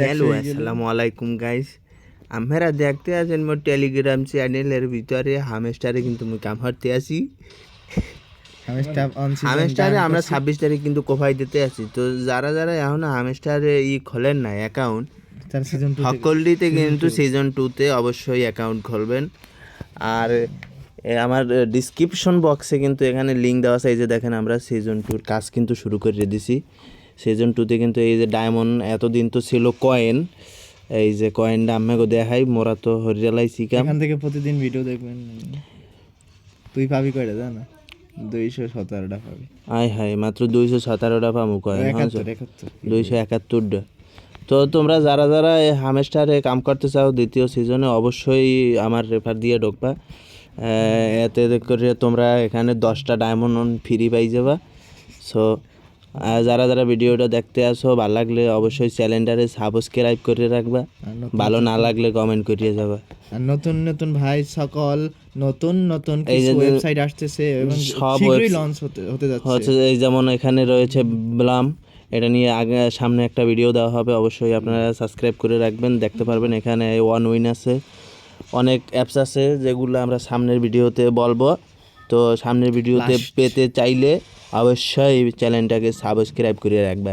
Hello আসসালামু আলাইকুম guys, আমরা দেখতে আছেন মোর টেলিগ্রাম চ্যানেলের ভিতরে হামেস্টারে কিন্তু মুই কাম করতে আসি। হামেস্টারে আমরা 26 তারিখ কিন্তু কোফাই দিতে আসি। তো যারা যারা এখন হামেস্টারে খোলেন না অ্যাকাউন্ট, সকলটিতে কিন্তু সিজন 2-তে অবশ্যই অ্যাকাউন্ট খুলবেন। আর আমার ডিসক্রিপশন বক্সে কিন্তু এখানে লিঙ্ক দেওয়া আছে। এই যে দেখেন, আমরা সিজন 2-র কাজ কিন্তু শুরু করে দিছি। সিজন 2-তে কিন্তু এই যে ডায়মন্ড, এতদিন তো ছিল কয়েন, এই যে কয়েনটা আমাকে দেখাই, মোরা তো হরিয়ালাই শিকাম। এখান থেকে প্রতিদিন ভিডিও দেখবেন, তুই পাবি কয়টা জানা? 217টা পাবি। আয় হায়, মাত্র 217টা পাবো কয়েন, 271টা। তো তোমরা যারা যারা এই হামেস্টারে কাম করতে চাও দ্বিতীয় সিজনে, অবশ্যই আমার রেফার দিয়ে ঢুকবা। এতে করে তোমরা এখানে 10টা ডায়মন্ড ফ্রি পাই যাবা। সো যারা যারা ভিডিওটা দেখতে আসো, ভালো লাগলে অবশ্যই চ্যানেলটারে সাবস্ক্রাইব করে রাখবা, ভালো না লাগলে কমেন্ট করিয়ে যাবা। আর নতুন নতুন ভাই সকল নতুন নতুন কিছু ওয়েবসাইট আসতেছে এবং শীঘ্রই লঞ্চ হতে যাচ্ছে। এই যেমন এখানে রয়েছে ব্লাম, এটা নিয়ে আগে সামনে একটা ভিডিও দেওয়া হবে, অবশ্যই আপনারা সাবস্ক্রাইব করে রাখবেন, দেখতে পারবেন। এখানে ওয়ান উইন আছে, অনেক অ্যাপস আছে যেগুলো আমরা সামনের ভিডিওতে বলবো। তো সামনের ভিডিওতে পেতে চাইলে অবশ্যই চ্যানেলটাকে সাবস্ক্রাইব করে রাখবে।